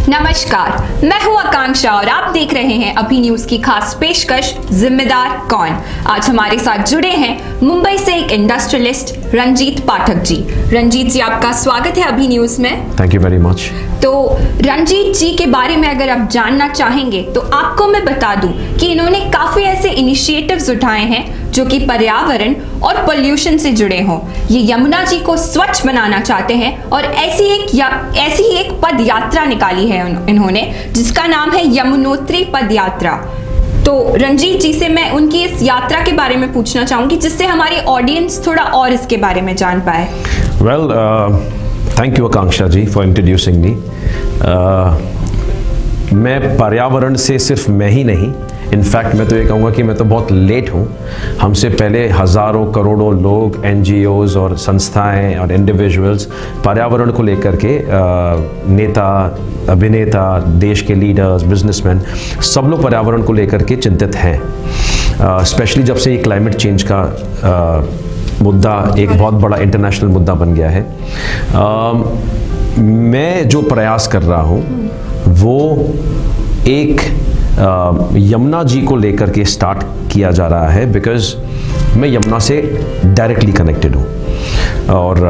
नमस्कार, मैं हूं आकांक्षा और आप देख रहे हैं अभी न्यूज की खास पेशकश जिम्मेदार कौन। आज हमारे साथ जुड़े हैं मुंबई से एक इंडस्ट्रियलिस्ट रंजीत पाठक जी। रंजीत जी, आपका स्वागत है अभी न्यूज में। Thank you very much. तो रंजीत जी के बारे में अगर आप जानना चाहेंगे तो आपको मैं बता दूं कि इन्होंने काफी ऐसे इनिशिएटिव्स उठाए हैं जो कि पर्यावरण और पोल्यूशन से जुड़े हों। ये यमुना जी को स्वच्छ बनाना चाहते हैं और ऐसी ही एक पद यात्रा निकाली है इन्होंने, जिसका नाम है यमुनोत्री पद यात्रा। तो रंजीत जी से मैं उनकी इस यात्रा के बारे में पूछना चाहूंगी, जिससे हमारी ऑडियंस थोड़ा और इसके बारे में जान पाए। Well, thank you Akanksha ji for introducing me. मैं पर्यावरण से सिर्फ मैं ही नहीं, इनफैक्ट मैं तो ये कहूँगा कि मैं तो बहुत लेट हूँ। हमसे पहले हज़ारों करोड़ों लोग, NGOs और संस्थाएं और इंडिविजुअल्स पर्यावरण को लेकर के नेता, अभिनेता, देश के लीडर्स, बिजनेसमैन, सब लोग पर्यावरण को लेकर के चिंतित हैं। स्पेशली जब से ये क्लाइमेट चेंज का मुद्दा एक बहुत बड़ा इंटरनेशनल मुद्दा बन गया है। मैं जो प्रयास कर रहा हूँ वो एक यमुना जी को लेकर के स्टार्ट किया जा रहा है, बिकॉज मैं यमुना से डायरेक्टली कनेक्टेड हूँ और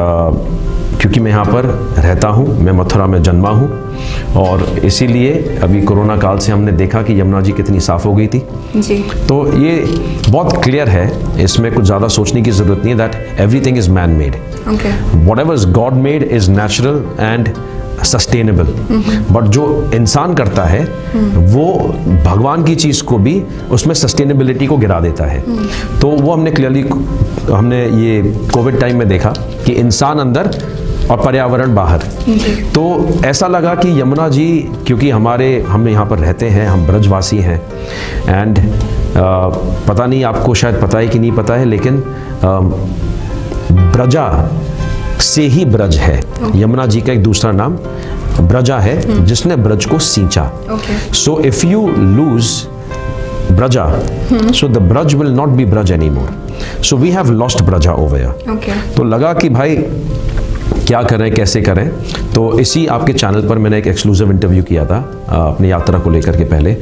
क्योंकि मैं यहाँ पर रहता हूँ, मैं मथुरा में जन्मा हूँ और इसीलिए अभी कोरोना काल से हमने देखा कि यमुना जी कितनी साफ़ हो गई थी जी। तो ये बहुत क्लियर है, इसमें कुछ ज़्यादा सोचने की ज़रूरत नहीं है that everything is man made. Whatever is God made is natural and sustainable, but जो इंसान करता है वो भगवान की चीज़ को भी उसमें सस्टेनेबिलिटी को गिरा देता है। तो वो हमने ये कोविड टाइम में देखा कि इंसान अंदर और पर्यावरण बाहर। तो ऐसा लगा कि यमुना जी, क्योंकि हम यहाँ पर रहते हैं, हम ब्रजवासी हैं एंड पता नहीं आपको शायद पता है कि नहीं पता है, लेकिन ब्रजा से ही ब्रज है। यमुना जी का एक दूसरा नाम ब्रजा है, जिसने ब्रज को सींचा। So if you lose Braja, so the Braj will not be Braj anymore. So we have lost Braja over here. तो लगा कि भाई क्या करें, कैसे करें। तो इसी आपके चैनल पर मैंने एक एक्सक्लूसिव इंटरव्यू किया था अपनी यात्रा को लेकर के पहले।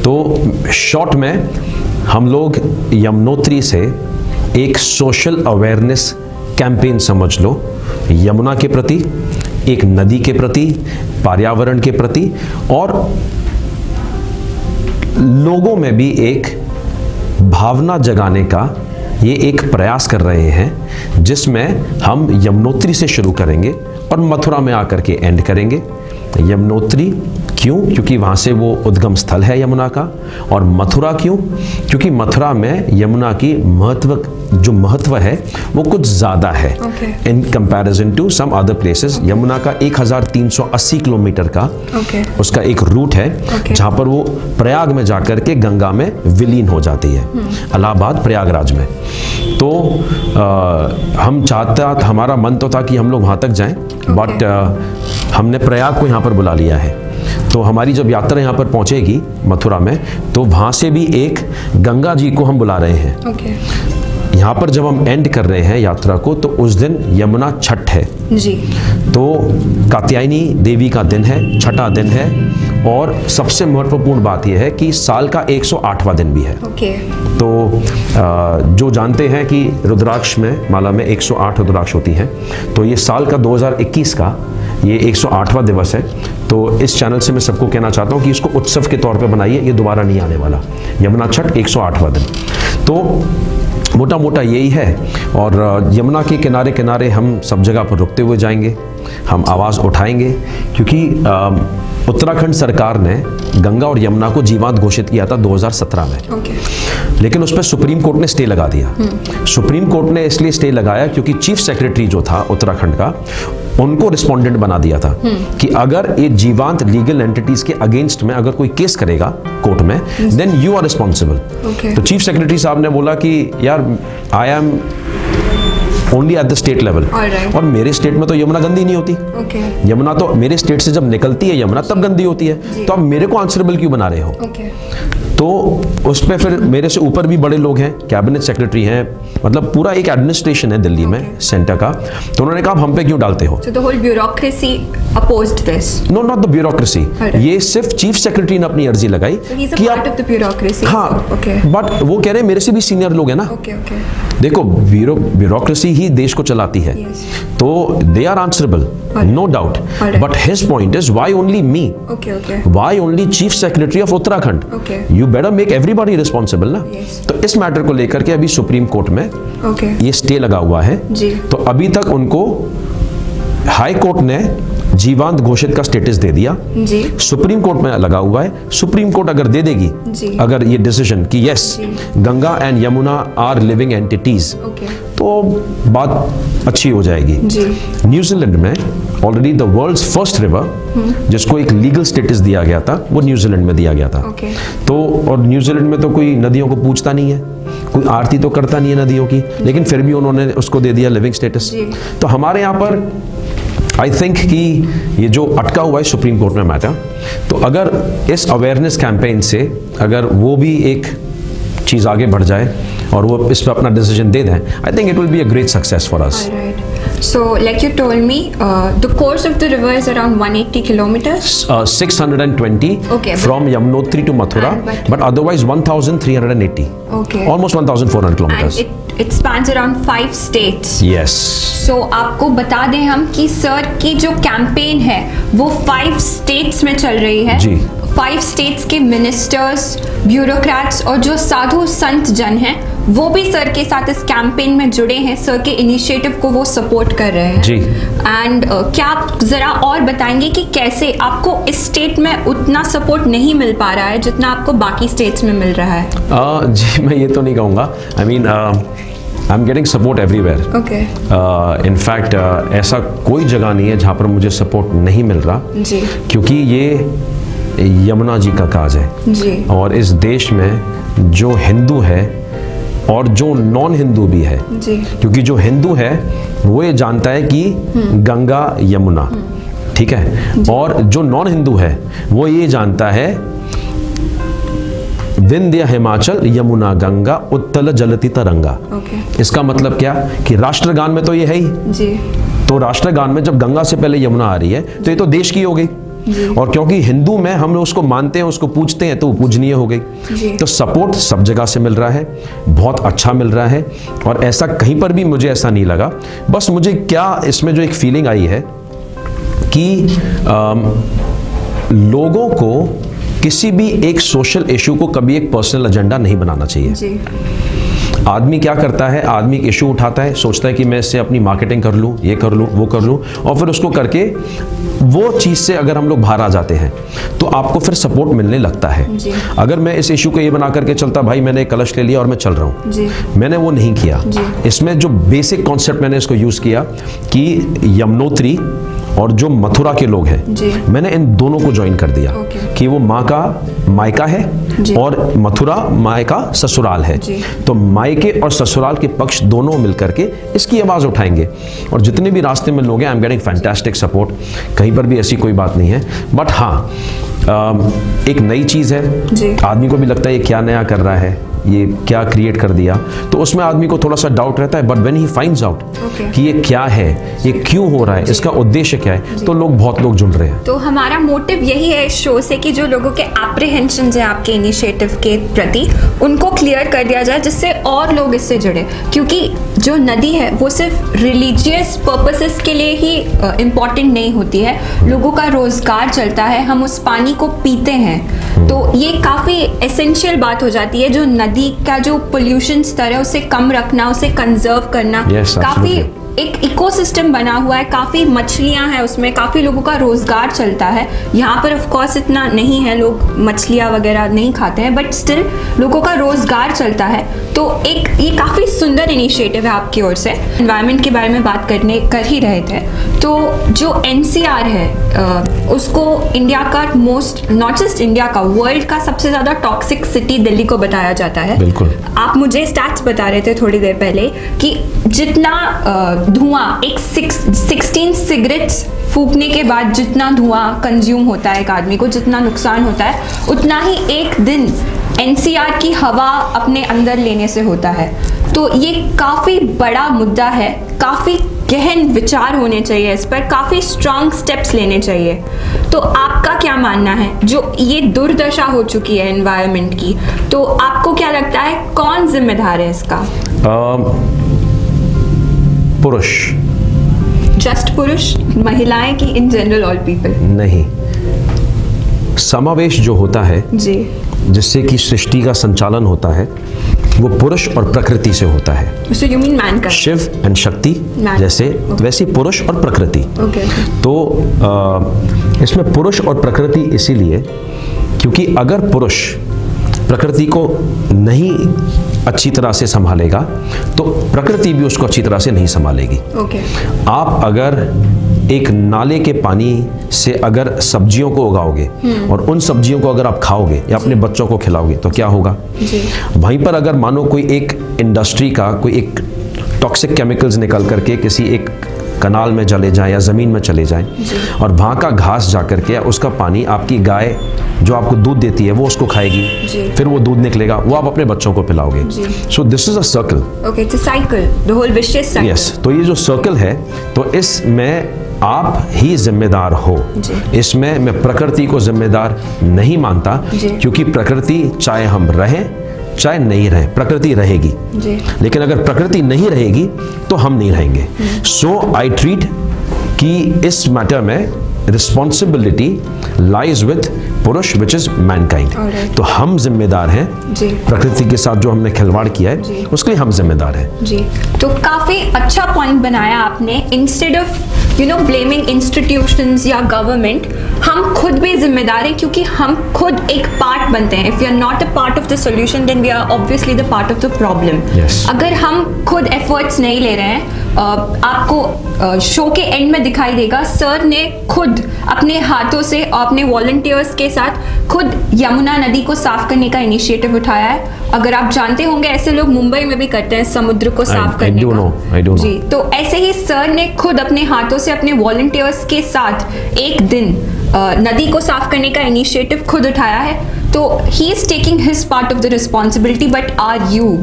तो शॉर्ट में हम लोग यमुनोत्री से एक सोशल अवेयरनेस कैंपेन समझ लो, यमुना के प्रति, एक नदी के प्रति, पर्यावरण के प्रति, और लोगों में भी एक भावना जगाने का ये एक प्रयास कर रहे हैं, जिसमें हम यमुनोत्री से शुरू करेंगे और मथुरा में आकर के एंड करेंगे। यमुनोत्री क्यों? क्योंकि वहाँ से वो उद्गम स्थल है यमुना का। और मथुरा क्यों? क्योंकि मथुरा में यमुना की जो महत्व है वो कुछ ज़्यादा है in comparison to some other places. Yamuna का 1380 किलोमीटर का उसका एक रूट है, जहाँ पर वो प्रयाग में जाकर के गंगा में विलीन हो जाती है, इलाहाबाद प्रयागराज में। तो हम हमारा मन तो था कि हम लोग वहाँ तक जाएं, बट हमने प्रयाग को यहाँ पर बुला लिया है। तो हमारी जब यात्रा यहाँ पर पहुँचेगी मथुरा में, तो वहाँ से भी एक गंगा जी को हम बुला रहे हैं। यहाँ पर जब हम एंड कर रहे हैं यात्रा को, तो उस दिन यमुना छठ है जी। तो कात्यायनी देवी का दिन है, छठा दिन है, और सबसे महत्वपूर्ण बात यह है कि साल का 108वां दिन भी है। तो जो जानते हैं कि रुद्राक्ष में, माला में 108 रुद्राक्ष होती हैं, तो ये साल का 2021 का ये 108वां दिवस है। तो इस चैनल से मैं सबको कहना चाहता हूँ कि इसको उत्सव के तौर पे बनाइए, ये दोबारा नहीं आने वाला। यमुना छठ 108वां दिन। तो मोटा मोटा यही है। और यमुना के किनारे किनारे हम सब जगह पर रुकते हुए जाएंगे, हम आवाज़ उठाएंगे, क्योंकि उत्तराखंड सरकार ने गंगा और यमुना को जीवांत घोषित किया था 2017 में। लेकिन उस पर सुप्रीम कोर्ट ने स्टे लगा दिया। सुप्रीम कोर्ट ने इसलिए स्टे लगाया क्योंकि चीफ सेक्रेटरी जो था उत्तराखंड का, उनको रिस्पोंडेंट बना दिया था कि अगर ये जीवांत लीगल एंटिटीज के अगेंस्ट में अगर कोई केस करेगा कोर्ट में, देन यू आर रिस्पॉन्सिबल। तो चीफ सेक्रेटरी साहब ने बोला कि यार, I am only at the state level, और मेरे स्टेट में तो यमुना गंदी नहीं होती। यमुना तो मेरे स्टेट से जब निकलती है यमुना तब गंदी होती है, तो आप मेरे को आंसरेबल क्यों बना रहे हो? तो उस पे फिर मेरे से ऊपर भी बड़े लोग हैं, कैबिनेट सेक्रेटरी हैं, मतलब पूरा एक एडमिनिस्ट्रेशन है दिल्ली में सेंटर का। तो उन्होंने कहा हम पे क्यों डालते हो? So the whole bureaucracy opposed this. No, not the bureaucracy, ये सिर्फ चीफ सेक्रेटरी ने अपनी अर्जी लगाई So he's a कि part of the bureaucracy. हाँ, So, okay. बट वो कह रहे हैं मेरे से भी सीनियर लोग हैं ना। Okay, okay. देखो ब्यूरोक्रेसी ही देश को चलाती है, Yes. तो they are answerable, no doubt, Alright. But his point is why only me, Okay, okay. Why only chief secretary of Uttarakhand? Okay. You better make everybody responsible ना। Yes. तो इस मैटर को लेकर के अभी सुप्रीम कोर्ट में Okay. ये stay लगा हुआ है। जी। तो अभी तक उनको हाई कोर्ट ने जीवांत घोषित का स्टेटस दे दिया, जी। सुप्रीम कोर्ट में लगा हुआ है। सुप्रीम कोर्ट अगर दे देगी, जी। अगर ये डिसीजन कि यस जी। Ganga and Yamuna are living entities, Okay. तो बात अच्छी हो जाएगी। जी। न्यूजीलैंड में already the world's first river जिसको एक लीगल स्टेटस दिया गया था, वो न्यूजीलैंड में दिया गया था। Okay. तो और न्यूजीलैंड में तो कोई नदियों को पूछता नहीं है, कोई आरती तो करता नहीं है नदियों की, लेकिन फिर भी उन्होंने उसको दे दिया लिविंग स्टेटस। जी। तो हमारे यहाँ पर आई थिंक कि ये जो अटका हुआ है सुप्रीम कोर्ट में मैटर, तो अगर इस अवेयरनेस कैंपेन से अगर वो भी एक चीज़ आगे बढ़ जाए और वो इस पर अपना डिसीजन दे दें, I think it will be a great success for us. All right. So, like you told me, the course of the river is around 180 kilometers. 620 Okay, but- from Yamunotri to Mathura, but otherwise 1380. Okay. Almost 1400 And kilometers. it spans around 5 states. Yes. So, आपको बता दें हम कि sir की जो campaign है वो 5 states में चल रही है। जी। 5 स्टेट्स के मिनिस्टर्स, ब्यूरोक्रेट्स और जो साधु संत जन हैं वो भी सर के साथ इस कैंपेन में जुड़े हैं, सर के इनिशिएटिव को वो सपोर्ट कर रहे हैं। जी। एंड क्या आप ज़रा और बताएंगे कि कैसे आपको इस स्टेट में उतना सपोर्ट नहीं मिल पा रहा है जितना आपको बाकी स्टेट्स में मिल रहा है? जी, मैं ये तो नहीं कहूँगा। I mean I am getting support everywhere. Okay. In fact ऐसा कोई जगह नहीं है जहाँ पर मुझे सपोर्ट नहीं मिल रहा, जी। क्योंकि ये यमुना जी का काज है। जी। और इस देश में जो हिंदू है और जो नॉन हिंदू भी है, जी। क्योंकि जो हिंदू है वो ये जानता है कि गंगा यमुना, ठीक है, और जो नॉन हिंदू है वो ये जानता है विंध्य हिमाचल यमुना गंगा उत्तल जलति तरंगा। ओके। इसका मतलब क्या कि राष्ट्रगान में तो ये है ही, जी। तो राष्ट्रगान में जब गंगा से पहले यमुना आ रही है तो ये तो देश की हो गई। जी। और क्योंकि हिंदू में हम उसको मानते हैं, उसको पूजते हैं, तो वो पूजनीय हो गई। जी। तो सपोर्ट सब जगह से मिल रहा है, बहुत अच्छा मिल रहा है, और ऐसा कहीं पर भी मुझे ऐसा नहीं लगा। बस मुझे क्या इसमें जो एक फीलिंग आई है कि लोगों को किसी भी एक सोशल इशू को कभी एक पर्सनल एजेंडा नहीं बनाना चाहिए। जी। आदमी क्या करता है, आदमी एक इशू उठाता है, सोचता है कि मैं इससे अपनी मार्केटिंग कर लूँ, ये कर लूँ, वो कर लूँ, और फिर उसको करके वो चीज़ से अगर हम लोग बाहर आ जाते हैं तो आपको फिर सपोर्ट मिलने लगता है। जी। अगर मैं इस इशू को ये बना करके चलता, भाई मैंने एक कलश ले लिया और मैं चल रहा हूँ, जी। मैंने वो नहीं किया। जी। इसमें जो बेसिक कॉन्सेप्ट मैंने इसको यूज़ किया कि यमुनोत्री और जो मथुरा के लोग हैं, जी। मैंने इन दोनों को ज्वाइन कर दिया ओके। कि वो माँ का मायका है जी। और मथुरा माँ का ससुराल है। जी। तो मायके और ससुराल के पक्ष दोनों मिलकर के इसकी आवाज़ उठाएंगे, और जितने भी रास्ते में लोग हैं, I am getting fantastic support, कहीं पर भी ऐसी कोई बात नहीं है। बट हाँ, एक नई चीज़ है, जी। आदमी को भी लगता है ये क्या नया कर रहा है, ये क्या क्रिएट कर दिया, तो उसमें आदमी को थोड़ा सा डाउट रहता है। But when he finds out कि ये क्या है, ये क्यों हो रहा है, इसका उद्देश्य क्या है, तो बहुत लोग जुड़ रहे हैं। तो हमारा मोटिव यही है इस शो से कि जो लोगों के एप्रीहेंशंस हैं आपके इनिशिएटिव के प्रति, उनको क्लियर कर दिया जाए, जिससे और लोग इससे जुड़े। क्योंकि जो नदी है वो सिर्फ रिलीजियस पर्पसेस के लिए ही इम्पॉर्टेंट नहीं होती है, लोगों का रोजगार चलता है, हम उस पानी को पीते हैं, तो ये काफ़ी एसेंशियल बात हो जाती है। जो नदी का जो पोल्यूशन स्तर है उसे कम रखना, उसे कंजर्व करना, Yes, काफ़ी absolutely. एक इकोसिस्टम बना हुआ है, काफ़ी मछलियां हैं उसमें, काफ़ी लोगों का रोजगार चलता है। यहाँ पर ऑफ कोर्स इतना नहीं है, लोग मछलियां वगैरह नहीं खाते हैं, बट स्टिल लोगों का रोजगार चलता है। तो एक ये काफ़ी सुंदर इनिशिएटिव है आपकी ओर से। एनवायरनमेंट के बारे में बात कर ही रहे थे, तो जो NCR है उसको इंडिया का मोस्ट, नॉट जस्ट इंडिया का, वर्ल्ड का सबसे ज़्यादा टॉक्सिक सिटी दिल्ली को बताया जाता है। बिल्कुल। आप मुझे स्टैट्स बता रहे थे थोड़ी देर पहले कि जितना धुआं, एक 16 सिगरेट्स फूकने के बाद जितना धुआं कंज्यूम होता है एक आदमी को, जितना नुकसान होता है, उतना ही एक दिन एनसीआर की हवा अपने अंदर लेने से होता है। तो ये काफ़ी बड़ा मुद्दा है, काफ़ी गहन विचार होने चाहिए इस पर, काफ़ी स्ट्रांग स्टेप्स लेने चाहिए। तो आपका क्या मानना है, जो ये दुर्दशा हो चुकी है एनवायरनमेंट की, तो आपको क्या लगता है कौन जिम्मेदार है इसका? पुरुष। जस्ट पुरुष, महिलाएं की इन जनरल ऑल पीपल? नहीं, समावेश जो होता है जी, जिससे कि सृष्टि का संचालन होता है, वो पुरुष और प्रकृति से होता है। So you mean mankind? Shiv and Shakti Man. जैसे वैसे पुरुष और प्रकृति। Okay. तो इसमें पुरुष और प्रकृति इसीलिए क्योंकि अगर पुरुष प्रकृति को नहीं अच्छी तरह से संभालेगा तो प्रकृति भी उसको अच्छी तरह से नहीं संभालेगी। Okay. आप अगर एक नाले के पानी से अगर सब्जियों को उगाओगे और उन सब्जियों को अगर आप खाओगे या अपने बच्चों को खिलाओगे तो क्या होगा? जी। वहीं पर अगर मानो कोई एक इंडस्ट्री का कोई एक टॉक्सिक केमिकल्स निकल करके किसी एक कनाल में चले जाए या ज़मीन में चले जाएं और वहाँ का घास जा करके या उसका पानी आपकी गाय जो आपको दूध देती है वो उसको खाएगी, फिर वो दूध निकलेगा, वो आप अपने बच्चों को पिलाओगे। So this is a circle. Okay, it's a cycle, the whole vicious cycle. Yes, तो ये जो सर्कल है तो इसमें आप ही जिम्मेदार हो। इसमें मैं प्रकृति को जिम्मेदार नहीं मानता क्योंकि प्रकृति चाहे हम रहें चाहे नहीं रहें प्रकृति रहेगी, लेकिन अगर प्रकृति नहीं रहेगी तो हम नहीं रहेंगे। सो आई ट्रीट कि इस मैटर में रिस्पॉन्सिबिलिटी लाइज विथ पुरुष विच इज मैनकाइंड। तो हम जिम्मेदार हैं प्रकृति के साथ जो हमने खिलवाड़ किया है उसके लिए हम जिम्मेदार हैं। जी, तो काफी अच्छा पॉइंट बनाया आपने। इंस्टेड ऑफ ब्लेमिंग इंस्टीट्यूशंस या गवर्नमेंट, हम खुद भी जिम्मेदार हैं क्योंकि हम खुद एक पार्ट बनते हैं। If you are not a part of the solution then we are obviously the part of the problem. अगर हम खुद एफर्ट्स नहीं ले रहे हैं, आपको शो के एंड में दिखाई देगा सर ने खुद अपने हाथों से और अपने वॉलंटियर्स के साथ खुद यमुना नदी को साफ करने का इनिशिएटिव उठाया है। अगर आप जानते होंगे ऐसे लोग मुंबई में भी करते हैं समुद्र को साफ करने का। जी, तो ऐसे ही सर ने खुद अपने हाथों से अपने वॉलंटियर्स के साथ एक दिन नदी को साफ करने का इनिशिएटिव खुद उठाया है। तो he is taking his part of the responsibility, but are you?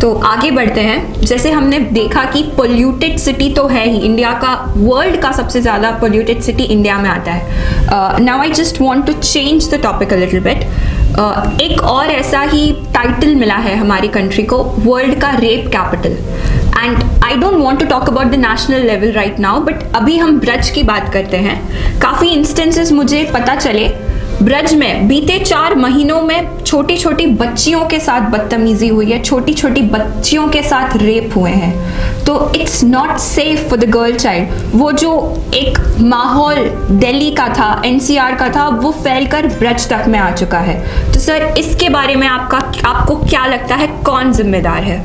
तो आगे बढ़ते हैं। जैसे हमने देखा कि पोल्यूटेड सिटी तो है ही, इंडिया का, वर्ल्ड का सबसे ज़्यादा पोल्यूटेड सिटी इंडिया में आता है। Now I just want to change the topic a little bit. एक और ऐसा ही टाइटल मिला है हमारी कंट्री को, वर्ल्ड का rape capital. And I don't want to talk about the national level right now, but अभी हम ब्रज की बात करते हैं। काफ़ी इंस्टेंसेस मुझे पता चले ब्रज में बीते 4 महीनों में छोटी छोटी बच्चियों के साथ बदतमीजी हुई है, छोटी छोटी बच्चियों के साथ रेप हुए हैं। तो it's not safe for the girl child. वो जो एक माहौल दिल्ली का था, एनसीआर का था, वो फैलकर ब्रज तक में आ चुका है। तो सर इसके बारे में आपको क्या लगता है, कौन जिम्मेदार है?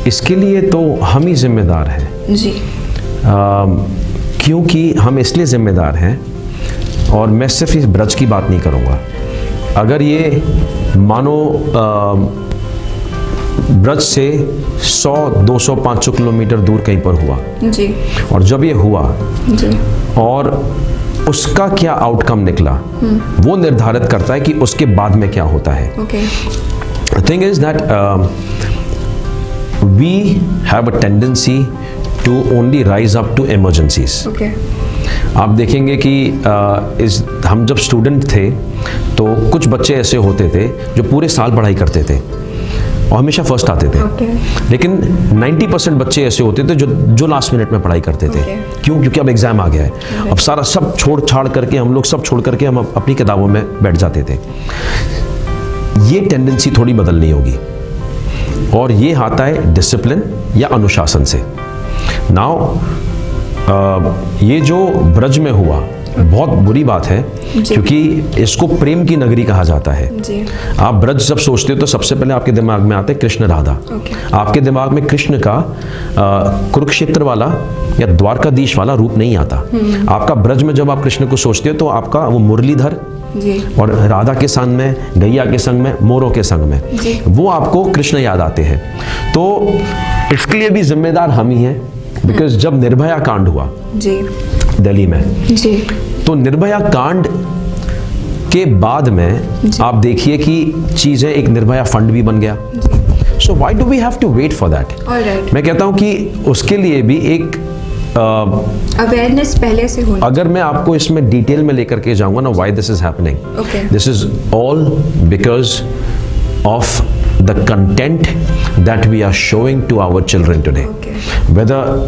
इसके लिए तो हम ही जिम्मेदार हैं जी। क्योंकि हम इसलिए जिम्मेदार हैं, और मैं सिर्फ इस ब्रज की बात नहीं करूंगा। अगर ये मानो ब्रज से 100, 200, 500 किलोमीटर दूर कहीं पर हुआ जी, और जब ये हुआ जी, और उसका क्या आउटकम निकला वो निर्धारित करता है कि उसके बाद में क्या होता है। The thing is that we have a tendency to only rise up to emergencies. आप देखेंगे कि हम जब स्टूडेंट थे तो कुछ बच्चे ऐसे होते थे जो पूरे साल पढ़ाई करते थे और हमेशा फर्स्ट आते थे, लेकिन 90% बच्चे ऐसे होते थे जो लास्ट मिनट में पढ़ाई करते थे। क्यों? क्योंकि अब एग्जाम आ गया है, अब सारा सब छोड़ छाड़ करके हम लोग सब छोड़ करके हम अपनी किताबों में बैठ जाते थे। ये टेंडेंसी थोड़ी बदलनी होगी और ये आता है डिसिप्लिन या अनुशासन से। नाउ ये जो ब्रज में हुआ बहुत बुरी बात है क्योंकि इसको प्रेम की नगरी कहा जाता है। आप ब्रज जब सोचते हो तो सबसे पहले आपके दिमाग में आते हैं कृष्ण राधा। आपके दिमाग में कृष्ण का कुरुक्षेत्र वाला या द्वारकाधीश वाला रूप नहीं आता। आपका ब्रज में जब आप कृष्ण को सोचते हो तो आपका वो मुरलीधर और राधा के संग में, गैया के संग में, मोरों के संग में, वो आपको कृष्ण याद आते हैं। तो इसके लिए भी जिम्मेदार हम ही हैं। बिकॉज जब निर्भया कांड हुआ दिल्ली में, तो निर्भया कांड के बाद में आप देखिए कि चीज़ें एक निर्भया फंड भी बन गया। So why do we have to wait for that? Alright. मैं कहता हूँ कि उसके लिए भी एक अवेयरनेस पहले से होनी। अगर मैं आपको इसमें डिटेल में लेकर के जाऊंगा ना, why this is happening, Okay. This is all because of the content that we are showing to our children today, Okay. Whether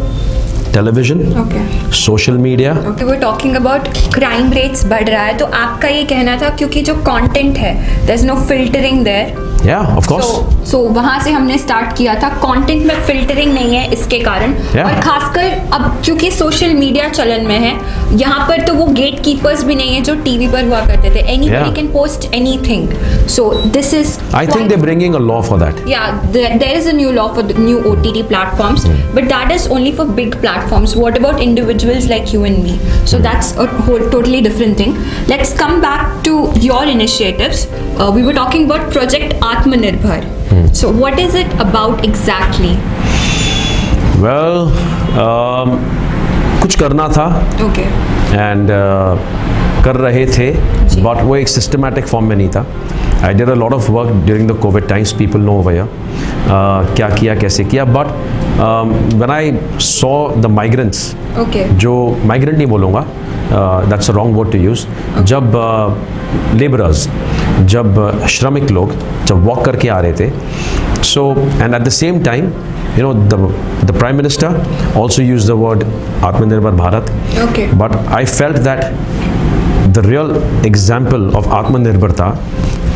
television, Okay. Social media. Okay, वो टॉकिंग अबाउट क्राइम रेट्स बढ़ रहा है, तो आपका ये कहना था क्योंकि जो कंटेंट है there is no filtering there. या ऑफ कोर्स, सो वहाँ से हमने स्टार्ट किया था, कंटेंट में फिल्टरिंग नहीं है इसके कारण। Yeah. और खासकर अब क्योंकि सोशल मीडिया चलन में है, यहाँ पर तो वो गेट कीपर्स भी नहीं है जो टीवी पर हुआ करते थे। Anybody Yeah. Can post anything, so this is I think they bringing a law for that. Yeah, there is a new law for the new OTT platforms, but that is only for big platforms. What about individuals like you and me? So that's a whole totally different thing. Let's come back to your initiatives. We were talking about Project Atmanirbhar. So what is it about exactly? Well कुछ करना था Okay. And कर रहे थे, but वो एक systematic form में नहीं था। I did a lot of work during the covid times, people know भैया क्या किया कैसे किया, but when I saw the migrants, Okay. जो माइग्रेंट नहीं बोलूँगा, that's a wrong word to use, जब लेबरर्स, जब श्रमिक लोग जब वॉक करके आ रहे थे, so and at the same time you know the prime minister also used the word Atmanirbhar Bharat, Okay. but I felt that the real example of Atmanirbharta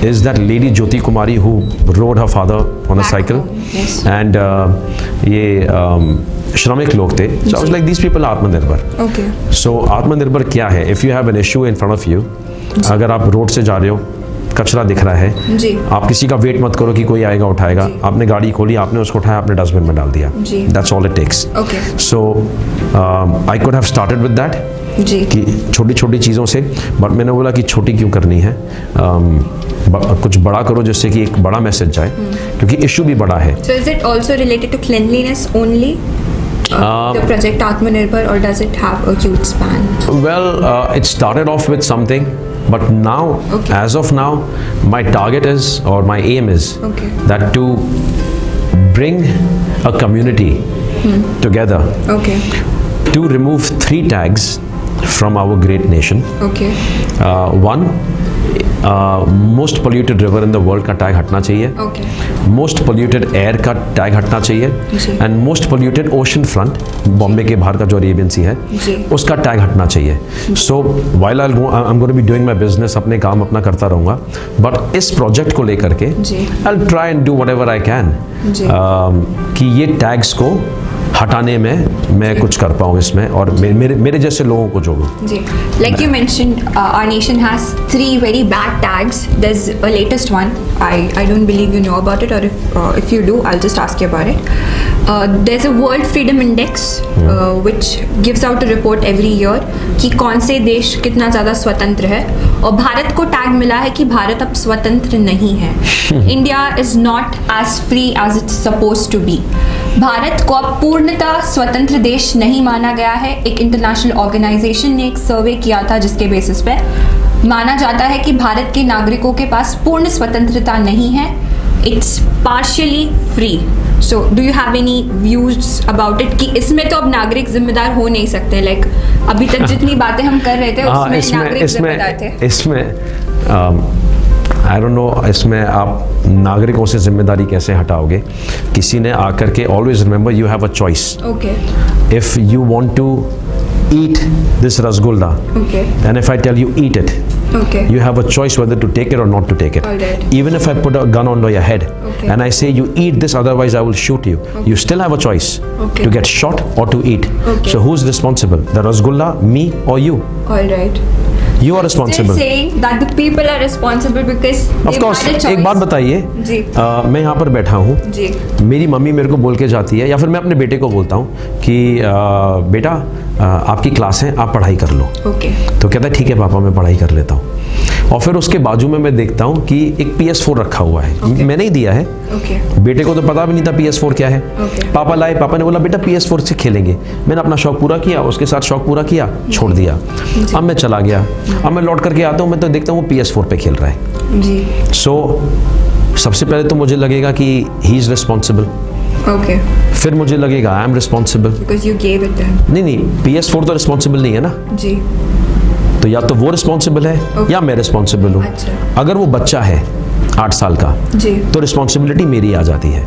is that lady Jyoti Kumari who rode her father on a Back cycle, home, yes. and ये श्रमिक लोग थे, so I was like these people are Atmanirbhar. Okay. So Atmanirbhar क्या है? If you have an issue in front of you, अगर आप road से जा रहे हो, कचरा दिख रहा है, जी। आप किसी का वेट मत करो कि कोई आएगा उठाएगा, आपने गाड़ी खोली, आपने उसको उठाया, आपने डस्टबिन में डाल दिया, जी। That's all it takes. Okay. So I could have started with that, जी। कि छोटी छोटी चीज़ों से, बट मैंने बोला कि छोटी क्यों करनी है, कुछ बड़ा करो जिससे कि एक बड़ा मैसेज जाए, क्योंकि इशू भी बड़ा है। So is it also related to cleanliness only? The Project Atmanirbhar, or does it have a huge span? Well, it started off with something, but now, Okay. as of now, my target is, or my aim is, Okay. that to bring a community together Okay. to remove 3 tags from our great nation. Okay. One, most polluted river in the world का tag हटना चाहिए, Okay. Most polluted air का tag हटना चाहिए, जी। And most polluted ocean front, Bombay के बाहर का जो अरेबियन सी है, जी। उसका टैग हटना चाहिए। So while I am going to be doing my business, अपने काम अपना करता रहूँगा, बट इस प्रोजेक्ट को लेकर के जी। I will try and do whatever I can जी। कि ये टैग्स को हटाने में मैं कुछ कर पाऊँ इसमें, और मेरे जैसे लोगों को जोड़ूँ। जी, like you mentioned, our nation has 3 very bad tags. There's a latest one. I don't believe you know about it, or if you do, I'll just ask you about it. There's a World Freedom Index, which gives out a report every year कि कौन से देश कितना ज़्यादा स्वतंत्र है, और भारत को टैग मिला है कि भारत अब स्वतंत्र नहीं है। India is not as free as it's suppose to be. भारत को अब पूर्णतः स्वतंत्र देश नहीं माना गया है। एक इंटरनेशनल ऑर्गेनाइजेशन ने एक सर्वे किया था जिसके बेसिस पे माना जाता है कि भारत के नागरिकों के पास पूर्ण स्वतंत्रता नहीं है। It's partially free. So do you have any views about it कि इसमें तो अब नागरिक जिम्मेदार हो नहीं सकते? लाइक अभी तक जितनी बातें हम कर रहे थे उसमें नागरिक जिम्मेदार थे। इसमें आई डोंट नो, इसमें आप नागरिकों से जिम्मेदारी कैसे हटाओगे? किसी ने आकर के, always remember you have a choice. Okay. If you want to eat this rasgulla, Okay. and if I tell you eat it, Okay. you have a choice whether to take it or not to take it. Alright. Even if I put a gun on your head, Okay. and I say you eat this, otherwise I will shoot you, you still have a choice Okay. to get shot or to eat. Okay. So who's responsible, the rasgulla, me or you? All right. You are Still responsible. saying that the people are responsible because Of they've course. had a choice. एक बात बताइए, जी। मैं यहाँ पर बैठा हूँ, जी। मेरी mummy मेरे को बोल के जाती है, या फिर मैं अपने बेटे को बोलता हूँ कि बेटा आपकी क्लास है, आप पढ़ाई कर लो। Okay. तो कहता है ठीक है पापा मैं पढ़ाई कर लेता हूँ। और फिर उसके बाजू में मैं देखता हूँ कि एक PS4 रखा हुआ है। मैंने ही दिया है। बेटे को तो पता भी नहीं था PS4 क्या है। पापा लाए, पापा ने बोला बेटा PS4 से खेलेंगे। मैंने अपना शौक पूरा किया, उसके साथ शौक पूरा किया, छोड़ दिया। अब मैं चला गया, अब मैं लौट करके आता हूँ, मैं तो देखता हूँ वो PS4 पे खेल रहा है। सो सबसे पहले तो मुझे लगेगा कि ही इज रिस्पॉन्सिबल। फिर मुझे लगेगा आई एम रिस्पॉन्सिबल। नहीं, PS4 तो रिस्पॉन्सिबल नहीं है ना जी। तो या तो वो रिस्पॉन्सिबल है या मैं रिस्पॉन्सिबल हूँ। अगर वो बच्चा है 8 साल का जी, तो रिस्पॉन्सिबिलिटी मेरी आ जाती है।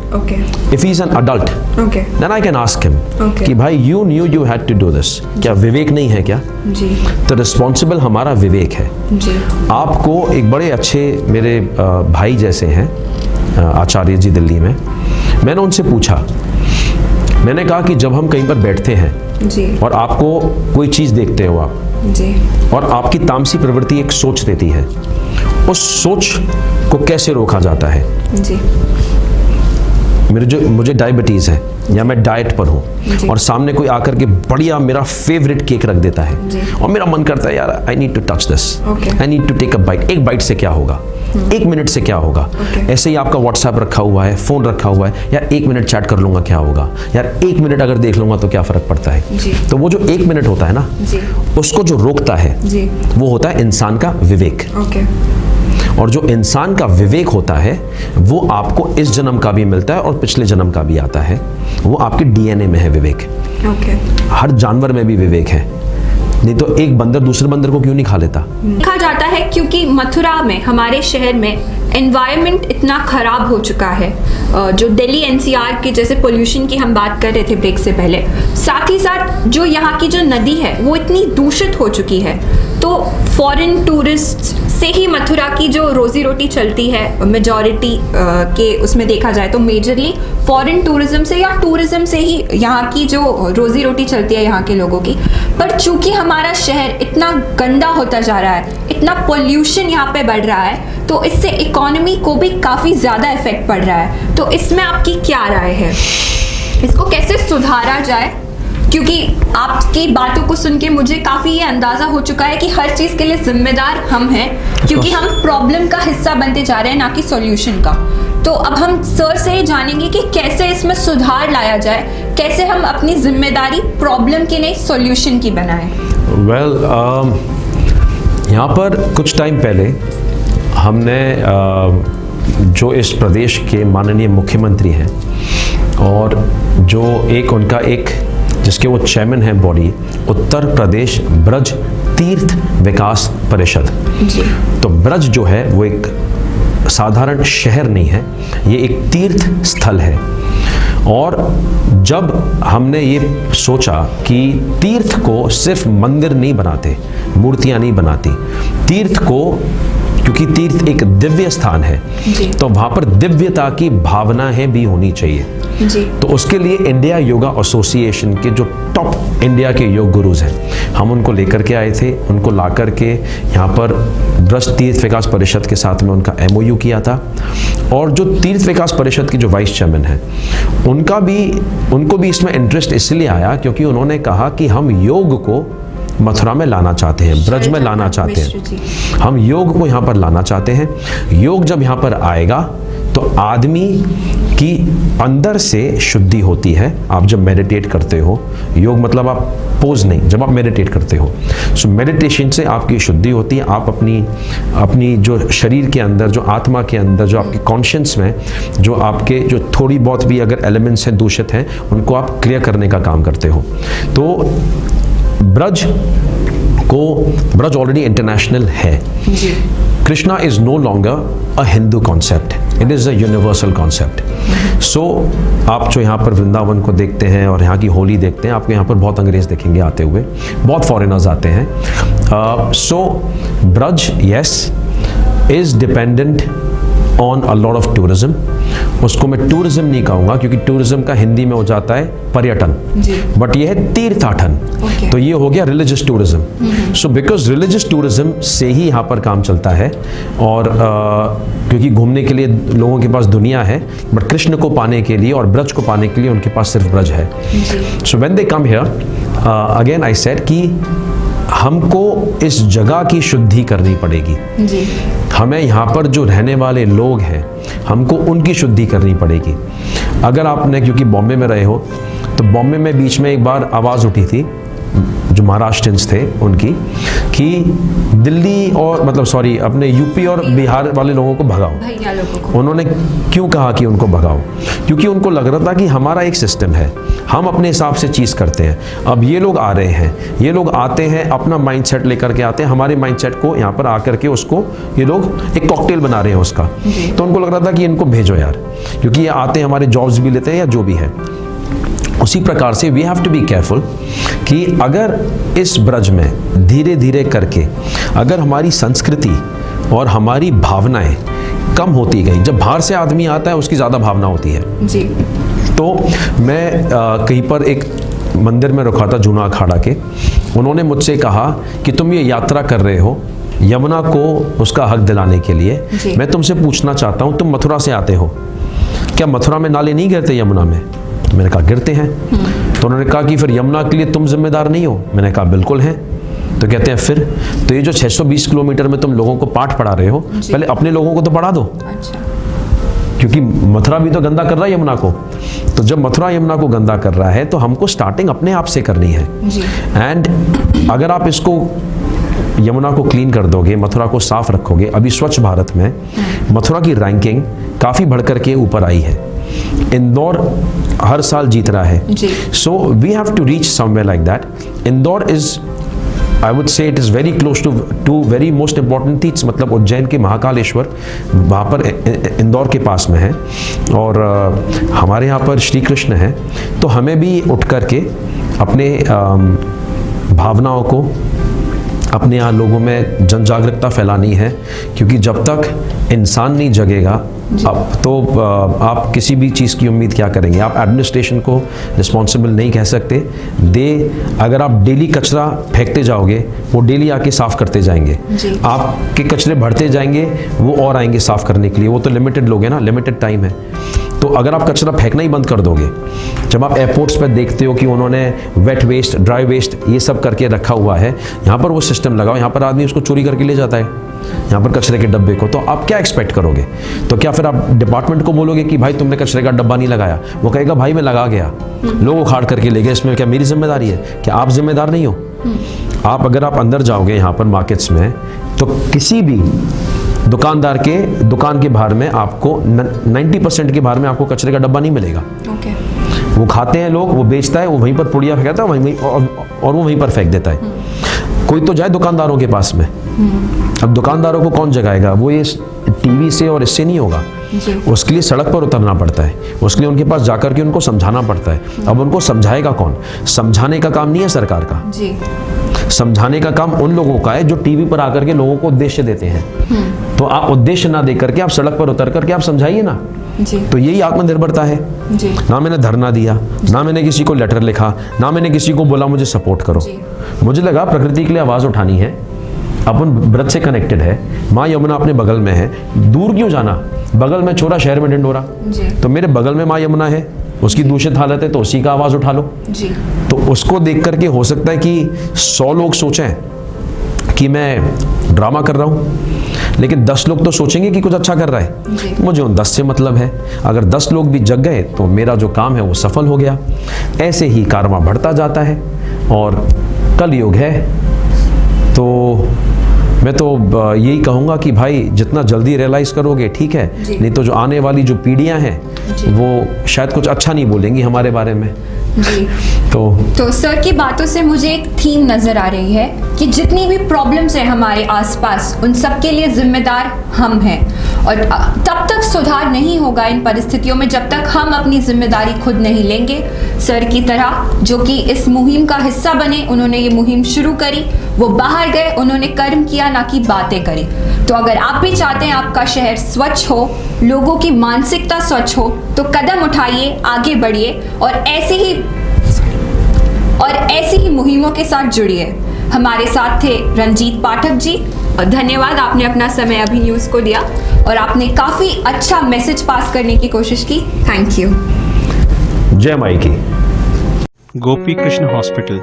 If he is an adult then I can ask him कि भाई you knew you had to do this, क्या विवेक नहीं है क्या जी? तो रिस्पॉन्सिबल हमारा विवेक है जी। आपको एक बड़े अच्छे मेरे भाई जैसे हैं आचार्य जी दिल्ली में, मैंने उनसे पूछा, मैंने कहा कि जब हम कहीं पर बैठते हैं जी, और आपको कोई चीज़ देखते हो आप जी, और आपकी तामसी प्रवृत्ति एक सोच देती है, उस सोच को कैसे रोका जाता है जी? मुझे डायबिटीज़ है या मैं डाइट पर हूँ और सामने कोई आकर के बढ़िया मेरा फेवरेट केक रख देता है और मेरा मन करता है यार I need to touch this, I need to take a bite. एक बाइट से क्या होगा, 1 मिनट से क्या होगा? ऐसे ही आपका व्हाट्सएप रखा हुआ है, फोन रखा हुआ है, यार 1 मिनट चैट कर लूंगा क्या होगा, यार 1 मिनट अगर देख लूंगा तो क्या फर्क पड़ता है? तो वो जो 1 मिनट होता है ना, उसको जो रोकता है वो होता है इंसान का विवेक। और जो इंसान का विवेक होता है वो आपको इस जन्म का भी मिलता है और पिछले जन्म का भी आता है। वो आपके DNA में है विवेक। हर जानवर में भी विवेक है, नहीं तो एक बंदर दूसरे बंदर को क्यों नहीं खा लेता? देखा जाता है क्योंकि मथुरा में, हमारे शहर में एनवायरनमेंट इतना खराब हो चुका है, जो दिल्ली NCR के जैसे पोल्यूशन की हम बात कर रहे थे ब्रेक से पहले, साथ ही साथ जो यहाँ की जो नदी है वो इतनी दूषित हो चुकी है। तो फॉरेन टूरिस्ट से ही मथुरा की जो रोजी रोटी चलती है, मेजॉरिटी के उसमें देखा जाए तो मेजरली फॉरेन टूरिज्म से या टूरिज्म से ही यहाँ की जो रोजी रोटी चलती है यहाँ के लोगों की। पर चूंकि हमारा शहर इतना गंदा होता जा रहा है, इतना पोल्यूशन यहाँ पे बढ़ रहा है, तो इससे इकोनॉमी को भी काफ़ी ज़्यादा इफेक्ट पड़ रहा है। तो इसमें आपकी क्या राय है, इसको कैसे सुधारा जाए? क्योंकि आपकी बातों को सुन के मुझे काफ़ी ये अंदाज़ा हो चुका है कि हर चीज़ के लिए जिम्मेदार हम हैं, क्योंकि हम प्रॉब्लम का हिस्सा बनते जा रहे हैं, ना कि सॉल्यूशन का। तो अब हम सर से ही जानेंगे कि कैसे इसमें सुधार लाया जाए, कैसे हम अपनी जिम्मेदारी प्रॉब्लम की नहीं सॉल्यूशन की बनाएं। यहाँ पर कुछ टाइम पहले हमने जो इस प्रदेश के माननीय मुख्यमंत्री हैं और जो उनका एक जिसके वो चेयरमैन है बॉडी, उत्तर प्रदेश ब्रज तीर्थ विकास परिषद जी। तो ब्रज जो है वो एक साधारण शहर नहीं है, ये एक तीर्थ स्थल है। और जब हमने ये सोचा कि तीर्थ को सिर्फ मंदिर नहीं बनाते, मूर्तियां नहीं बनाती, तीर्थ को, क्योंकि तीर्थ एक दिव्य स्थान है जी, तो वहाँ पर दिव्यता की भावनाएं भी होनी चाहिए जी। तो उसके लिए इंडिया योगा एसोसिएशन के जो टॉप इंडिया के योग गुरुज हैं, हम उनको लेकर के आए थे। उनको ला करके यहाँ पर ब्रज तीर्थ विकास परिषद के साथ में उनका MOU किया था। और जो तीर्थ विकास परिषद की जो वाइस चेयरमैन है, उनको भी इसमें इंटरेस्ट इसलिए आया क्योंकि उन्होंने कहा कि हम योग को मथुरा में लाना चाहते हैं, ब्रज में लाना चाहते हैं, हम योग को यहाँ पर लाना चाहते हैं। योग जब यहाँ पर आएगा तो आदमी की अंदर से शुद्धि होती है। आप जब मेडिटेट करते हो, योग मतलब आप पोज नहीं, जब आप मेडिटेट करते हो, सो मेडिटेशन से आपकी शुद्धि होती है। आप अपनी जो शरीर के अंदर, जो आत्मा के अंदर, जो आपके कॉन्शियस में जो आपके जो थोड़ी बहुत भी अगर एलिमेंट्स हैं, दूषित हैं, उनको आप क्लियर करने का काम करते हो। तो ब्रज ऑलरेडी इंटरनेशनल है। Krishna is no longer a Hindu concept, it is a universal concept. So आप जो यहाँ पर वृंदावन को देखते हैं और यहाँ की होली देखते हैं, आपको यहाँ पर बहुत अंग्रेज देखेंगे आते हुए, बहुत फॉरेनर्स आते हैं। So Braj yes is dependent on a lot of tourism. उसको मैं टूरिज्म नहीं कहूँगा क्योंकि टूरिज्म का हिंदी में हो जाता है पर्यटन, बट ये है तीर्थाटन। तो ये हो गया religious tourism. So because religious tourism से ही यहाँ पर काम चलता है। और क्योंकि घूमने के लिए लोगों के पास दुनिया है, बट कृष्ण को पाने के लिए और ब्रज को पाने के लिए उनके पास सिर्फ ब्रज है। So when they come here, again I said कि हमको इस जगह की शुद्धि करनी पड़ेगी। जी। हमें यहाँ पर जो रहने वाले लोग हैं हमको उनकी शुद्धि करनी पड़ेगी। अगर आपने, क्योंकि बॉम्बे में रहे हो, तो बॉम्बे में बीच में एक बार आवाज़ उठी थी जो महाराष्ट्रियंस थे उनकी, कि दिल्ली और अपने यूपी और बिहार वाले लोगों को भगाओ। भैया लोगों को उन्होंने क्यों कहा कि उनको भगाओ? क्योंकि उनको लग रहा था कि हमारा एक सिस्टम है, हम अपने हिसाब से चीज़ करते हैं। अब ये लोग आ रहे हैं, ये लोग आते हैं अपना माइंडसेट लेकर के आते हैं, हमारे माइंडसेट को यहाँ पर आकर के उसको ये लोग एक कॉकटेल बना रहे हैं उसका। तो उनको लग रहा था कि इनको भेजो यार, क्योंकि ये आते हैं हमारे जॉब्स भी लेते हैं या जो भी है। उसी प्रकार से we have to be careful कि अगर इस ब्रज में धीरे धीरे करके अगर हमारी संस्कृति और हमारी भावनाएं कम होती गई, जब बाहर से आदमी आता है उसकी ज़्यादा भावना होती है जी। तो मैं कहीं पर एक मंदिर में रुका था जूना अखाड़ा के, उन्होंने मुझसे कहा कि तुम ये यात्रा कर रहे हो यमुना को उसका हक दिलाने के लिए, मैं तुमसे पूछना चाहता हूँ तुम मथुरा से आते हो, क्या मथुरा में नाले नहीं गिरते यमुना में? मैंने कहा गिरते हैं। तो उन्होंने कहा कि फिर यमुना के लिए तुम जिम्मेदार नहीं हो? मैंने कहा बिल्कुल हैं। तो कहते हैं फिर तो ये जो 620 किलोमीटर में तुम लोगों को पाठ पढ़ा रहे हो, पहले अपने लोगों को तो पढ़ा दो। अच्छा। क्योंकि मथुरा भी तो गंदा कर रहा है यमुना को, तो जब मथुरा यमुना को गंदा कर रहा है तो हमको स्टार्टिंग अपने आप से करनी है। एंड अगर आप इसको यमुना को क्लीन कर दोगे, मथुरा को साफ रखोगे, अभी स्वच्छ भारत में मथुरा की रैंकिंग काफ़ी बढ़कर के ऊपर आई है, इंदौर हर साल जीत रहा है। So we have to reach somewhere like that. Indore is, I would say it is very close to very most important तीर्थ्स, मतलब उज्जैन के महाकालेश्वर वहाँ पर इंदौर के पास में है, और हमारे यहाँ पर श्री कृष्ण है। तो हमें भी उठ करके अपने भावनाओं को, अपने यहाँ लोगों में जन जागरूकता फैलानी है, क्योंकि जब तक इंसान नहीं जगेगा अब तो आप किसी भी चीज़ की उम्मीद क्या करेंगे? आप एडमिनिस्ट्रेशन को रिस्पॉन्सिबल नहीं कह सकते। अगर आप डेली कचरा फेंकते जाओगे वो डेली आके साफ़ करते जाएंगे, आपके कचरे बढ़ते जाएंगे, वो और आएंगे साफ़ करने के लिए। वो तो लिमिटेड लोग हैं ना, लिमिटेड टाइम है। तो अगर आप कचरा फेंकना ही बंद कर दोगे, जब आप एयरपोर्ट्स पर देखते हो कि उन्होंने वेट वेस्ट, ड्राई वेस्ट ये सब करके रखा हुआ है, यहाँ पर वो सिस्टम लगाओ, यहाँ पर आदमी उसको चोरी करके ले जाता है यहाँ पर कचरे के डब्बे को, तो आप क्या एक्सपेक्ट करोगे? तो क्या फिर आप डिपार्टमेंट को बोलोगे कि भाई तुमने कचरे का डब्बा नहीं लगाया? वो कहेगा भाई मैं लगा गया, लोग उखाड़ करके ले गए, इसमें क्या मेरी जिम्मेदारी है? क्या आप जिम्मेदार नहीं हो? आप अगर आप अंदर जाओगे यहाँ पर मार्केट्स में, तो किसी भी दुकानदार के दुकान के बाहर में आपको 90% के बाहर में आपको कचरे का डब्बा नहीं मिलेगा। वो खाते हैं लोग, वो बेचता है, वो वहीं पर पुड़िया फेंकता है वहीं और वो वहीं पर फेंक देता है। कोई तो जाए दुकानदारों के पास में। अब दुकानदारों को कौन जगाएगा? वो ये टीवी से और इससे नहीं होगा, उसके लिए सड़क पर उतरना पड़ता है, उसके लिए उनके पास जाकर के उनको समझाना पड़ता है। अब उनको समझाएगा कौन? समझाने का काम नहीं है सरकार का, समझाने का काम उन लोगों का है जो टीवी पर आकर के लोगों को उद्देश्य देते हैं। तो आप उद्देश्य ना दे करके आप सड़क पर उतर करके आप समझाइए ना। तो यही आत्मनिर्भरता है। ना मैंने धरना दिया, ना मैंने किसी को लेटर लिखा, ना मैंने किसी को बोला मुझे सपोर्ट करो। मुझे लगा प्रकृति के लिए आवाज उठानी है, अपन ब्रज से कनेक्टेड है, माँ यमुना अपने बगल में है, दूर क्यों जाना? बगल में छोरा, शहर में ढिंढोरा। तो मेरे बगल में माँ यमुना है, उसकी दूषित हालत है, तो उसी का आवाज उठा लो। तो उसको देख करके हो सकता है कि 100 लोग सोचें कि मैं ड्रामा कर रहा हूँ, लेकिन 10 लोग तो सोचेंगे कि कुछ अच्छा कर रहा है। मुझे उन 10 से मतलब है। अगर 10 लोग भी जग गए तो मेरा जो काम है वो सफल हो गया। ऐसे ही कार्मा बढ़ता जाता है और कलयुग है। तो मैं तो यही कहूँगा कि भाई जितना जल्दी रियलाइज़ करोगे ठीक है, नहीं तो जो आने वाली जो पीढ़ियाँ हैं वो शायद कुछ अच्छा नहीं बोलेंगी हमारे बारे में। जी। तो सर की बातों से मुझे एक थीम नजर आ रही है कि जितनी भी प्रॉब्लम्स हैं हमारे आसपास उन सब के लिए जिम्मेदार हम हैं, और तब तक सुधार नहीं होगा इन परिस्थितियों में जब तक हम अपनी जिम्मेदारी खुद नहीं लेंगे। सर की तरह जो कि इस मुहिम का हिस्सा बने, उन्होंने ये मुहिम शुरू करी, वो बाहर गए, उन्होंने कर्म किया, ना कि बातें करी। तो अगर आप भी चाहते हैं आपका शहर स्वच्छ हो, लोगों की मानसिकता स्वच्छ हो, तो कदम उठाइए, आगे बढ़िए और ऐसी ही मुहिमों के साथ जुड़िए। हमारे साथ थे रंजीत पाठक जी, और धन्यवाद, आपने अपना समय अभी न्यूज़ को दिया और आपने काफ़ी अच्छा मैसेज पास करने की कोशिश की। Thank you. जय माई की। गोपी कृष्ण हॉस्पिटल,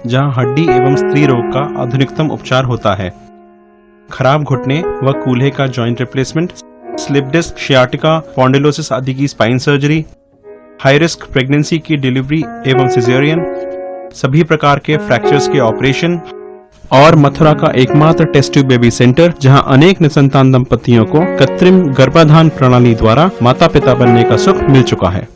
जहां हड्डी एवं स्त्री रोग का आधुनिकतम उपचार होता है। खराब घुटने व कूल्हे का joint replacement, slip disc, sciatica, spondylosis आदि की spine surgery, high risk pregnancy की डिलीवरी एवं सिजेरियन, सभी प्रकार के फ्रैक्चर्स के ऑपरेशन और मथुरा का एकमात्र टेस्ट ट्यूब बेबी सेंटर जहां अनेक निसंतान दंपतियों को कृत्रिम गर्भाधान प्रणाली द्वारा माता पिता बनने का सुख मिल चुका है।